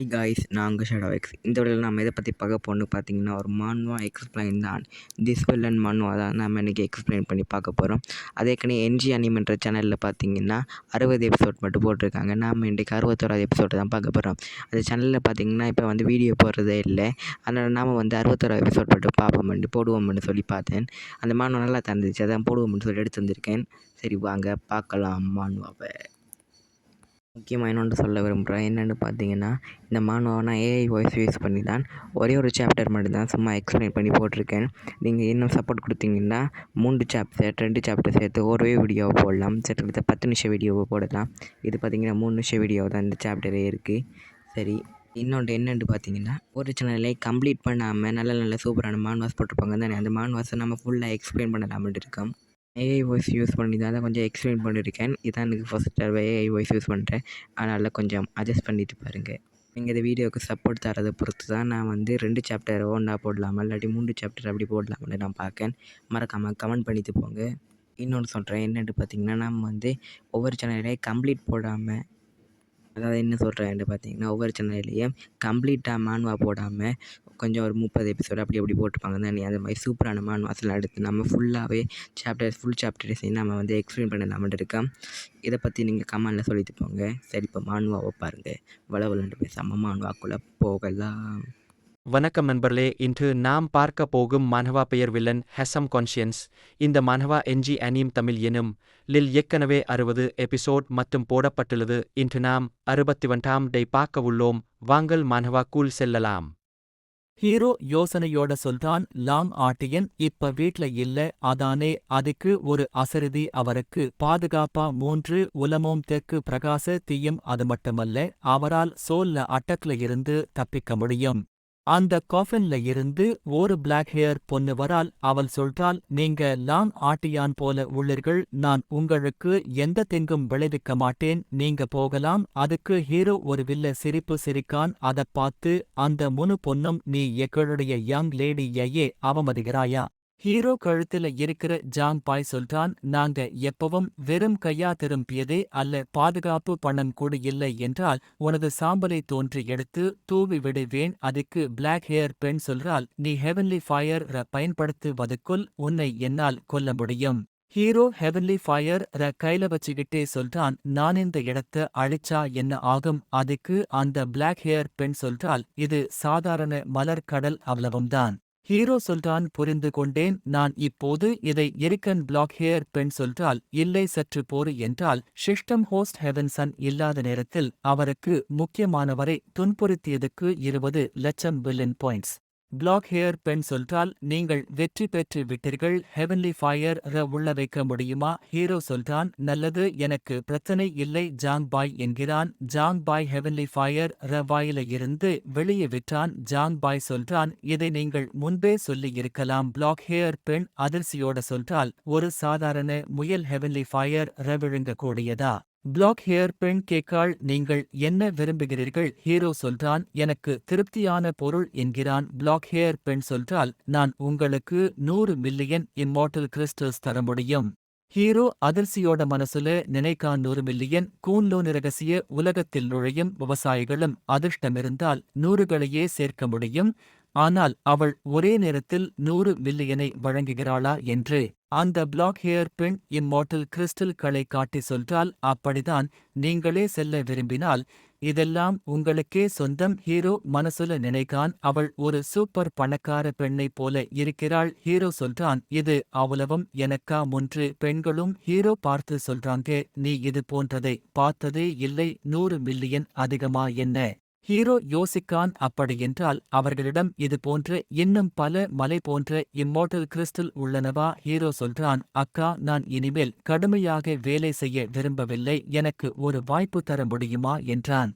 Hey guys, நான் உங்கள் shadow X. இந்த வீடியோவில் நம்ம எதை பற்றி பார்க்க போகணும்னு பார்த்தீங்கன்னா, ஒரு மான்வா எக்ஸ்பிளைன் தான். திஸ் வில்லன் மான்வா தான் நம்ம இன்றைக்கி எக்ஸ்பிளைன் பண்ணி பார்க்க போகிறோம். அதேக்கனே என்ஜி அனிமென்ற சேனலில் பார்த்தீங்கன்னா 60 எபிசோட் மட்டும் போட்டிருக்காங்க. நாம் இன்றைக்கி 61வது எபிசோடு தான் பார்க்க போகிறோம். அந்த சேனலில் பார்த்தீங்கன்னா இப்போ வந்து வீடியோ போடுறதே இல்லை. அதனால் நாம் வந்து 61வது எபிசோட் மட்டும் பார்ப்போம்னு போடுவோம்னு சொல்லி பார்த்தேன். அந்த மான்வா நல்லா தந்துச்சு, அதான் போடுவோம்னு சொல்லி எடுத்து வந்திருக்கேன். சரி வாங்க பார்க்கலாம் மான்வாவை. முக்கியமாக இன்னொன்று சொல்ல விரும்புகிறேன். என்னென்னு பார்த்தீங்கன்னா, இந்த மானுவாவை நான் ஏஐ வாய்ஸ் யூஸ் பண்ணி தான் ஒரே ஒரு சாப்டர் மட்டும் தான் சும்மா எக்ஸ்பிளைன் பண்ணி போட்டிருக்கேன். நீங்கள் இன்னும் சப்போர்ட் கொடுத்தீங்கன்னா 3 சாப்டர் 2 சாப்டர் சேர்த்து ஒரே வீடியோவை போடலாம். கிட்டத்தட்ட 10 நிமிஷம் வீடியோவை போடலாம். இது பார்த்திங்கன்னா 3 நிமிஷம் வீடியோ தான் இந்த சாப்டரே இருக்குது. சரி, இன்னொன்று என்னென்னு பார்த்தீங்கன்னா, ஒரு சேனலை கம்ப்ளீட் பண்ணாமல் நல்ல நல்ல சூப்பரான மான்வாஸ் போட்டிருப்பாங்க தானே, அந்த மான்வாஸை நம்ம ஃபுல்லாக எக்ஸ்பிளைன் பண்ணலாம்னு இருக்கோம். ஏஐ வாய்ஸ் யூஸ் பண்ணி தான் கொஞ்சம் எக்ஸ்பிளைன் பண்ணியிருக்கேன். இதான் எனக்கு ஃபஸ்ட் தடவை ஏஐ வாய்ஸ் யூஸ் பண்ணுறேன். அதனால் கொஞ்சம் அட்ஜஸ்ட் பண்ணிட்டு பாருங்கள். நீங்கள் இந்த வீடியோவுக்கு சப்போர்ட் தரதை பொறுத்து தான் நான் வந்து 2 சாப்டர் ஒன்றா போடலாமா இல்லாட்டி 3 சாப்டர் அப்படி போடலாமான்னு நான் பார்க்கேன். மறக்காமல் கமெண்ட் பண்ணிட்டு போங்க. இன்னொன்று சொல்கிறேன், என்னென்னு பார்த்தீங்கன்னா, நம்ம வந்து ஒவ்வொரு சேனலையும் கம்ப்ளீட் போடாமல், அதாவது என்ன சொல்கிறேன்னு பார்த்தீங்கன்னா, ஒவ்வொரு சேனல்லையும் கம்ப்ளீட்டாக மான்வா போடாமல் கொஞ்சம் ஒரு 30 எபிசோடு அப்படி போட்டிருப்பாங்க தானே, அந்த மாதிரி சூப்பரான மான்வாஸ்லாம் எடுத்து நம்ம ஃபுல்லாகவே ஃபுல் சாப்டர்ஸையும் நம்ம வந்து எக்ஸ்பிளைன் பண்ணலாம்னு இருக்கோம். இதை பற்றி நீங்கள் கமெண்டில் சொல்லிட்டு போங்க. சரி, இப்போ மான்வாவை பாருங்கள். வளவலண்டு பேசாமல் மான்வாக்குள்ளே போகலாம். வணக்கம் நண்பர்களே, இன்று நாம் பார்க்க போகும் மான்ஹவா பெயர் வில்லன் ஹெசம் கான்ஷியன்ஸ். இந்த மான்ஹவா என்ஜி அனீம் தமிழ் எனும் லில் ஏற்கனவே 60 எபிசோட் மட்டும் போடப்பட்டுள்ளது. இன்று நாம் 61ஆம் டே பார்க்க உள்ளோம். வாங்கள் மான்ஹவாக்குள் செல்லலாம். ஹீரோ யோசனையோட சொல்றான், லாங் ஆட்டியன் இப்ப வீட்ல இல்ல, அதானே அதுக்கு ஒரு அசரிதி அவருக்கு பாதுகாப்பா 3 உலமும் தெற்கு பிரகாச தீயும். அது மட்டுமல்ல, அவரால் சோல்ல அட்டக்ல இருந்து தப்பிக்க முடியும். அந்த காஃபின்ல இருந்து ஒரு பிளாக் ஹேர் பொண்ணு வரால். அவள் சொல்றாள், நீங்க லாங் ஆட்டியான் போல உள்ளீர்கள், நான் உங்களுக்கு எந்த தெங்கும் விளைவிக்க மாட்டேன், நீங்க போகலாம். அதுக்கு ஹீரோ ஒரு வில்ல சிரிப்பு சிரிக்கான். அதப் பார்த்து அந்த முனு பொண்ணும், நீ எங்களுடைய யங் லேடியையே அவமதிக்கிறாயா? ஹீரோ கழுத்துல இருக்கிற ஜாங் பாய் சொல்றான், நாங்க எப்பவும் வெறும் கையா திரும்பியதே அல்ல, பாதுகாப்பு பணம் கூட இல்லை என்றால் உனது சாம்பலை தோன்றி எடுத்து தூவி விடுவேன். அதுக்கு பிளாக் ஹேர் பெண் சொல்றாள், நீ ஹெவன்லி ஃபயர் பயன்படுத்துவதற்குள் உன்னை என்னால் கொல்ல முடியும். ஹீரோ ஹெவன்லி ஃபயர் கையில வச்சுக்கிட்டே சொல்றான், நான் இந்த இடத்த அழிச்சா என்ன ஆகும்? அதுக்கு அந்த பிளாக் ஹேர் பெண் சொல்றாள், இது சாதாரண மலர் கடல் அவ்வளவும்தான். ஹீரோ சொல்றான், புரிந்து கொண்டேன், நான் இப்போது இதை எரிக்கன். பிளாக் ஹேர் பெண் சொல்றால், இல்லை சற்று போரு என்றால். சிஸ்டம் ஹோஸ்ட் ஹெவன்சன் இல்லாத நேரத்தில் அவருக்கு முக்கியமானவரை துன்புறுத்தியதுக்கு 20 லட்சம் பில்லியன் பாயிண்ட்ஸ். பிளாக் ஹேர் பெண் சொல்றால், நீங்கள் வெற்றி பெற்று விட்டீர்கள், ஹெவன்லி ஃபயர் உள்ள வைக்க முடியுமா? ஹீரோ சொல்றான், நல்லது, எனக்கு பிரச்சனை இல்லை ஜாங் பாய் என்கிறான். ஜாங் பாய் ஹெவன்லி ஃபயர் வாயில இருந்து வெளியே விட்டான். ஜாங் பாய் சொல்றான், இதை நீங்கள் முன்பே சொல்லி இருக்கலாம். பிளாக் ஹேர் பெண் அதிர்ச்சியோட சொல்றால், ஒரு சாதாரண முயல் ஹெவன்லி ஃபயர் விழுங்கக்கூடியதா? பிளாக் ஹேர் பெண் கேட்காள், நீங்கள் என்ன விரும்புகிறீர்கள்? ஹீரோ சொல்றான், எனக்கு திருப்தியான பொருள் என்கிறான். பிளாக் ஹேர் பெண் சொல்றால், நான் உங்களுக்கு 100 மில்லியன் இம்மார்டல் கிறிஸ்டல்ஸ் தர முடியும். ஹீரோ அதிர்ச்சியோட மனசுல நினைக்கான், 100 மில்லியன் கூன்லோன். ரகசிய உலகத்தில் நுழையும் விவசாயிகளும் அதிர்ஷ்டமிருந்தால் 100களையே சேர்க்க முடியும். ஆனால் அவள் ஒரே நேரத்தில் 100 மில்லியனை வழங்குகிறாளா என்று அந்த பிளாக் ஹேர் பெண் இம்மார்டல் கிறிஸ்டல்களை காட்டி சொல்றால், அப்படிதான், நீங்களே செல்ல விரும்பினால் இதெல்லாம் உங்களுக்கே சொந்தம். ஹீரோ மனசுல நினைக்கான், அவள் ஒரு சூப்பர் பணக்கார பெண்ணை போல இருக்கிறாள். ஹீரோ சொல்றான், இது அவ்வளவும் எனக்கா? 3 பெண்களும் ஹீரோ பார்த்து சொல்றாங்க, நீ இது போன்றதை பார்த்ததே இல்லை, 100 மில்லியன் அதிகமா என்ன? ஹீரோ யோசிக்கான், அப்படியென்றால் அவர்களிடம் இது போன்ற இன்னும் பல மலை போன்ற இம்மார்டல் கிறிஸ்டல் உள்ளனவா? ஹீரோ சொல்றான், அக்கா, நான் இனிமேல் கடுமையாக வேலை செய்ய விரும்பவில்லை, எனக்கு ஒரு வாய்ப்பு தர முடியுமா என்றான்.